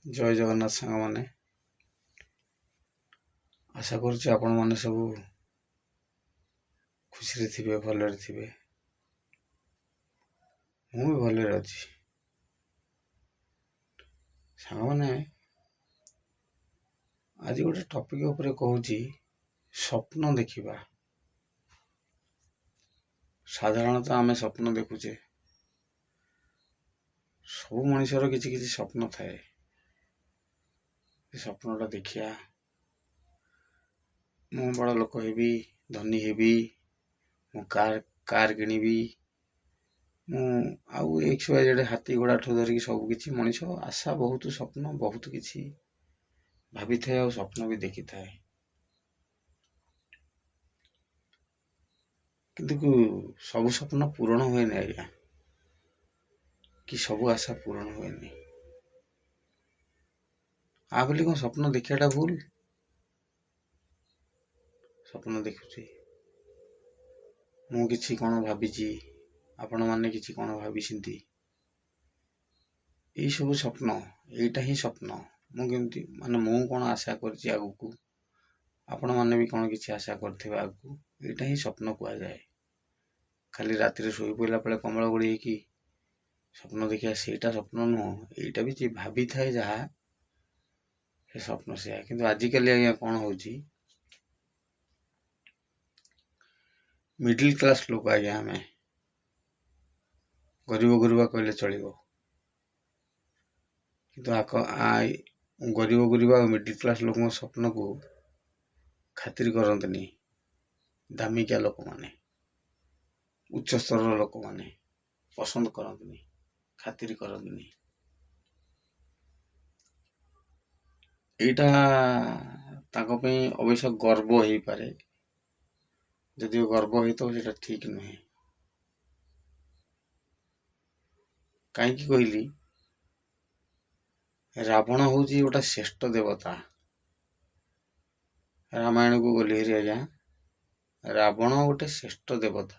ଜୟ ଜଗନ୍ନାଥ ସାଙ୍ଗମାନେ। ଆଶା କରୁଛି ଆପଣମାନେ ସବୁ ଖୁସିରେ ଥିବେ, ଭଲରେ ଥିବେ। ମୁଁ ବି ଭଲରେ ଅଛି। ସାଙ୍ଗମାନେ, ଆଜି ଗୋଟେ ଟପିକ୍ ଉପରେ କହୁଛି, ସ୍ୱପ୍ନ ଦେଖିବା। ସାଧାରଣତଃ ଆମେ ସ୍ୱପ୍ନ ଦେଖୁଛେ। ସବୁ ମଣିଷର କିଛି କିଛି ସ୍ୱପ୍ନ ଥାଏ। ଏ ସ୍ୱପ୍ନଟା ଦେଖିବା, ମୁଁ ବଡ଼ ଲୋକ ହେବି, ଧନୀ ହେବି, ମୁଁ କାର୍ କିଣିବି, ମୁଁ ଆଉ XYZ ହାତୀ ଘୋଡ଼ାଠୁ ଧରିକି ସବୁ କିଛି ମଣିଷ ଆଶା, ବହୁତ ସ୍ୱପ୍ନ, ବହୁତ କିଛି ଭାବିଥାଏ ଆଉ ସ୍ୱପ୍ନ ବି ଦେଖିଥାଏ। କିନ୍ତୁ ସବୁ ସ୍ୱପ୍ନ ପୂରଣ ହୁଏନି ଆଜ୍ଞା, କି ସବୁ ଆଶା ପୂରଣ ହୁଏନି। ବୋଲି କ'ଣ ସ୍ୱପ୍ନ ଦେଖିବାଟା ଭୁଲ? ସ୍ୱପ୍ନ ଦେଖୁଛି, ମୁଁ କିଛି କ'ଣ ଭାବିଛି, ଆପଣମାନେ କିଛି କ'ଣ ଭାବିଛନ୍ତି, ଏଇସବୁ ସ୍ୱପ୍ନ, ଏଇଟା ହିଁ ସ୍ୱପ୍ନ। ମୁଁ କେମିତି ମୁଁ କ'ଣ ଆଶା କରିଛି ଆଗକୁ, ଆପଣମାନେ ବି କ'ଣ କିଛି ଆଶା କରିଥିବେ ଆଗକୁ, ଏଇଟା ହିଁ ସ୍ୱପ୍ନ କୁହାଯାଏ। ଖାଲି ରାତିରେ ଶୋଇ ପଡ଼ିଲା ବେଳେ କମଳ ଘୋଡ଼େଇ ହେଇକି ସ୍ୱପ୍ନ ଦେଖିବା, ସେଇଟା ସ୍ୱପ୍ନ ନୁହଁ। ଏଇଟା ବି ଯିଏ ଭାବିଥାଏ ଯାହା, ସେ ସ୍ୱପ୍ନ ସେଇଆ। କିନ୍ତୁ ଆଜିକାଲି ଆଜ୍ଞା କ'ଣ ହେଉଛି, ମିଡିଲ କ୍ଲାସ୍ ଲୋକ ଆଜ୍ଞା, ଆମେ ଗରିବ ଗୁରୁବା କହିଲେ ଚଳିବ। କିନ୍ତୁ ଗରିବ ଗୁରୁବା ଆଉ ମିଡିଲ କ୍ଲାସ୍ ଲୋକଙ୍କ ସ୍ୱପ୍ନକୁ ଖାତିର କରନ୍ତିନି ଦାମିକିଆ ଲୋକମାନେ, ଉଚ୍ଚ ସ୍ତରର ଲୋକମାନେ ପସନ୍ଦ କରନ୍ତିନି, ଖାତିର କରନ୍ତିନି। ଏଇଟା ତାଙ୍କ ପାଇଁ ଅବଶ୍ୟ ଗର୍ବ ହେଇପାରେ, ଯଦିଓ ଗର୍ବ ହେଇଥିବ ସେଇଟା ଠିକ୍ ନୁହେଁ। କାହିଁକି କହିଲି, ରାବଣ ହେଉଛି ଗୋଟେ ଶ୍ରେଷ୍ଠ ଦେବତା। ରାମାୟଣକୁ ଗଲି ହେରି ଆଜ୍ଞା, ରାବଣ ଗୋଟେ ଶ୍ରେଷ୍ଠ ଦେବତା,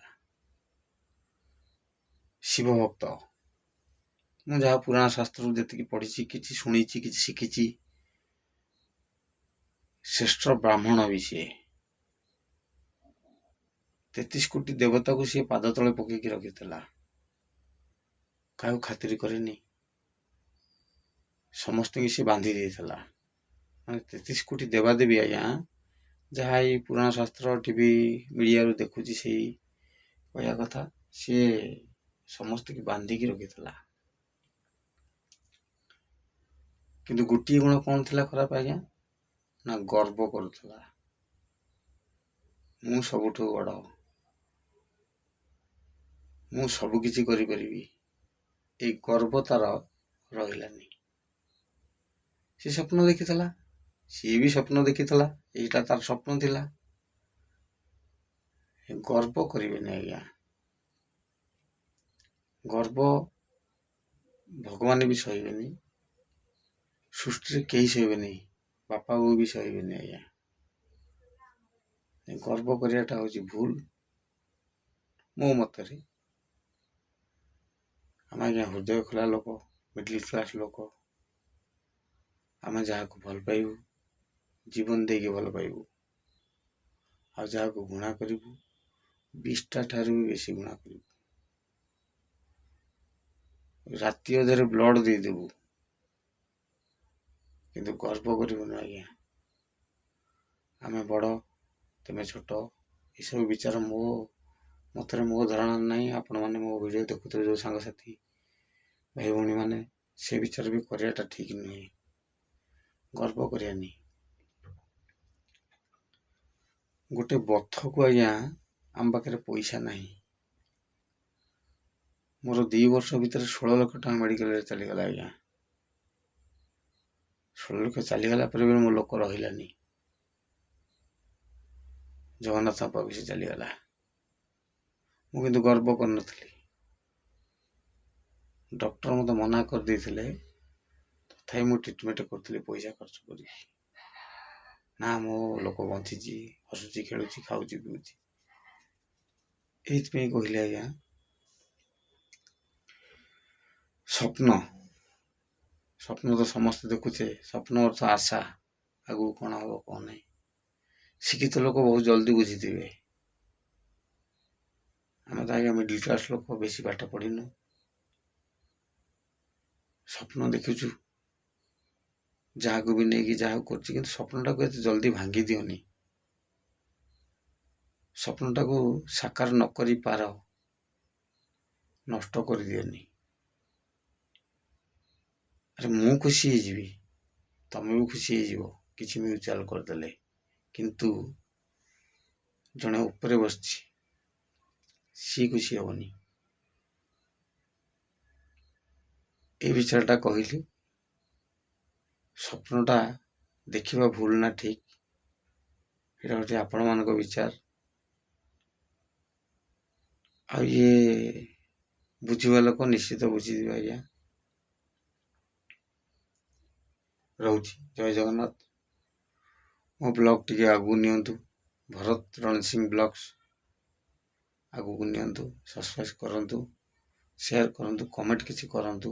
ଶିବ ଭକ୍ତ। ମୁଁ ଯାହା ପୁରାଣ ଶାସ୍ତ୍ରରୁ ଯେତିକି ପଢ଼ିଛି, କିଛି ଶୁଣିଛି, କିଛି ଶିଖିଛି, ଶ୍ରେଷ୍ଠ ବ୍ରାହ୍ମଣ ବି ସିଏ। 33 କୋଟି ଦେବତାକୁ ସିଏ ପାଦ ତଳେ ପକେଇକି ରଖିଥିଲା। କାହାକୁ ଖାତିର କରେନି, ସମସ୍ତଙ୍କୁ ସିଏ ବାନ୍ଧି ଦେଇଥିଲା। 33 କୋଟି ଦେବାଦେବୀ ଆଜ୍ଞା, ଯାହା ଏଇ ପୁରାଣ ଶାସ୍ତ୍ର, ଟିଭି, ମିଡ଼ିଆରୁ ଦେଖୁଛି, ସେଇ କହିବା କଥା, ସିଏ ସମସ୍ତଙ୍କୁ ବାନ୍ଧିକି ରଖିଥିଲା। କିନ୍ତୁ ଗୋଟିଏ ଗୁଣ କ'ଣ ଥିଲା ଖରାପ ଆଜ୍ଞା, ନା ଗର୍ବ କରୁଥିଲା। ମୁଁ ସବୁଠୁ ବଡ଼, ମୁଁ ସବୁ କିଛି କରିପାରିବି। ଏଇ ଗର୍ବ ତାର ରହିଲାନି। ସେ ସ୍ୱପ୍ନ ଦେଖିଥିଲା, ସିଏ ବି ସ୍ୱପ୍ନ ଦେଖିଥିଲା, ଏଇଟା ତାର ସ୍ୱପ୍ନ ଥିଲା। ଗର୍ବ କରିବେନି ଆଜ୍ଞା। ଗର୍ବ ଭଗବାନ ବି ସହିବେନି, ସୃଷ୍ଟିରେ କେହି ସହିବେନି, ବାପା ବୋଉ ବି ସହିବେନି ଆଜ୍ଞା। ଗର୍ବ କରିବାଟା ହେଉଛି ଭୁଲ ମୋ ମତରେ। ଆମେ ଆଜ୍ଞା ହୃଦୟ ଖୋଲା ଲୋକ, ମିଡିଲ କ୍ଲାସ୍ ଲୋକ। ଆମେ ଯାହାକୁ ଭଲ ପାଇବୁ, ଜୀବନ ଦେଇକି ଭଲ ପାଇବୁ, ଆଉ ଯାହାକୁ ଘୃଣା କରିବୁ, 20ଟା ଠାରୁ ବି ବେଶୀ ଘୃଣା କରିବୁ। ରାତି ଅଧରେ ବ୍ଲଡ଼ ଦେଇଦେବୁ, କିନ୍ତୁ ଗର୍ବ କରିବୁନି ଆଜ୍ଞା। ଆମେ ବଡ଼, ତୁମେ ଛୋଟ, ଏସବୁ ବିଚାର ମୋ ମତରେ, ମୋ ଧାରଣା ନାହିଁ। ଆପଣମାନେ ମୋ ଭିଡ଼ିଓ ଦେଖୁଥିବେ ଯେଉଁ ସାଙ୍ଗସାଥି ଭାଇ ଭଉଣୀମାନେ, ସେ ବିଚାର ବି କରିବାଟା ଠିକ୍ ନୁହେଁ। ଗର୍ବ କରିବାନି। ଗୋଟେ ବଥକୁ ଆଜ୍ଞା, ଆମ ପାଖରେ ପଇସା ନାହିଁ, ମୋର 2 ବର୍ଷ ଭିତରେ 16 ଲକ୍ଷ ଟଙ୍କା ମେଡ଼ିକାଲରେ ଚାଲିଗଲା ଆଜ୍ଞା। 16 ଲକ୍ଷ ଚାଲିଗଲା ପରେ ବି ମୋ ଲୋକ ରହିଲାନି। ଜଗନ୍ନାଥ ପାଖକୁ ସେ ଚାଲିଗଲା। ମୁଁ କିନ୍ତୁ ଗର୍ବ କରିନଥିଲି। ଡକ୍ଟର ମୋତେ ମନା କରିଦେଇଥିଲେ, ତଥାପି ମୁଁ ଟ୍ରିଟମେଣ୍ଟ କରୁଥିଲି ପଇସା ଖର୍ଚ୍ଚ କରିକି। ନା, ମୋ ଲୋକ ବଞ୍ଚିଛି, ହସୁଛି, ଖେଳୁଛି, ଖାଉଛି, ପିଉଛି। ଏଇଥିପାଇଁ କହିଲେ ଆଜ୍ଞା, ସ୍ୱପ୍ନ ସ୍ୱପ୍ନ ତ ସମସ୍ତେ ଦେଖୁଛେ, ସ୍ୱପ୍ନ ଅର୍ଥ ଆଶା, ଆଗକୁ କ'ଣ ହବ କ'ଣ ନାହିଁ। ଶିକ୍ଷିତ ଲୋକ ବହୁତ ଜଲ୍ଦି ବୁଝିଥିବେ, ଆମେ ତ ଆଜ୍ଞା ମିଡିଲ କ୍ଲାସ ଲୋକ, ବେଶୀ ପାଠ ପଢ଼ିନୁ। ସ୍ୱପ୍ନ ଦେଖୁଛୁ, ଯାହାକୁ ବି ନେଇକି ଯାହାକୁ କରୁଛି, କିନ୍ତୁ ସ୍ୱପ୍ନଟାକୁ ଏତେ ଜଲ୍ଦି ଭାଙ୍ଗି ଦିଅନି। ସ୍ୱପ୍ନଟାକୁ ସାକାର ନ କରିପାର, ନଷ୍ଟ କରିଦିଅନି। ଆରେ ମୁଁ ଖୁସି ହେଇଯିବି, ତମେ ବି ଖୁସି ହେଇଯିବ କିଛି ମ୍ୟୁଚୁଆଲ କରିଦେଲେ, କିନ୍ତୁ ଜଣେ ଉପରେ ବସିଛି, ସିଏ ଖୁସି ହବନି। ଏ ବିଚାରଟା କହିଲି। ସ୍ୱପ୍ନଟା ଦେଖିବା ଭୁଲ ନା ଠିକ୍, ଏଇଟା ହେଉଛି ଆପଣମାନଙ୍କ ବିଚାର। ଆଉ ଇଏ ବୁଝିବା ଲୋକ ନିଶ୍ଚିତ ବୁଝିଯିବେ ଆଜ୍ଞା। ରହୁଛି, ଜୟ ଜଗନ୍ନାଥ। ମୋ ବ୍ଲଗ ଟିକେ ଆଗକୁ ନିଅନ୍ତୁ, ଭରତ ରଣସିଂ ବ୍ଲଗ୍ସ ଆଗକୁ ନିଅନ୍ତୁ, ସବସ୍କ୍ରାଇବ୍ କରନ୍ତୁ, ସେୟାର କରନ୍ତୁ, କମେଣ୍ଟ କିଛି କରନ୍ତୁ।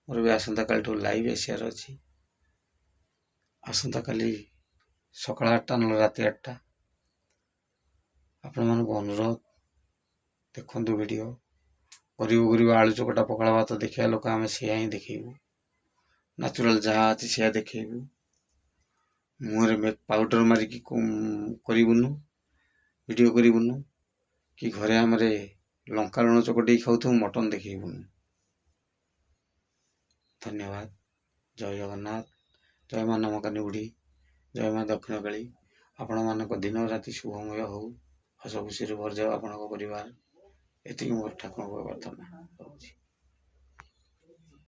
ମୋର ବି ଆସନ୍ତାକାଲିଠୁ ଲାଇଭ୍ ଆସିବାର ଅଛି। ଆସନ୍ତାକାଲି ସକାଳ 8ଟା ନହେଲେ ରାତି 8ଟା। ଆପଣମାନଙ୍କୁ ଅନୁରୋଧ, ଦେଖନ୍ତୁ ଭିଡ଼ିଓ। ଗରିବ ଆଳୁ ଚକଟା ପଖାଳ ଭାତ ଦେଖିବା ଲୋକ ଆମେ ସେୟା ହିଁ ଦେଖେଇବୁ। ନ୍ୟାଚୁରାଲ ଯାହା ଅଛି ସେୟା ଦେଖେଇବୁ। ମୁହଁରେ ପାଉଡର ମାରିକି କରିବୁନୁ, ଭିଡ଼ିଓ କରିବୁନୁ, କି ଘରେ ଆମର ଲଙ୍କା ଲୁଣ ଚକଟିକି ଖାଉଥିବୁ, ମଟନ୍ ଦେଖେଇବୁନୁ। ଧନ୍ୟବାଦ। ଜୟ ଜଗନ୍ନାଥ। ଜୟ ମା ନମକାନୀ ବୁଢ଼ୀ, ଜୟ ମା ଦକ୍ଷିଣକାଳୀ। ଆପଣମାନଙ୍କ ଦିନ ରାତି ଶୁଭମୟ ହଉ, ହସ ଖୁସିରେ ଭରିଯାଉ ଆପଣଙ୍କ ପରିବାର। ଏତିକି ମୋର ଠାକୁରଙ୍କ ପ୍ରାର୍ଥନା ରହୁଛି।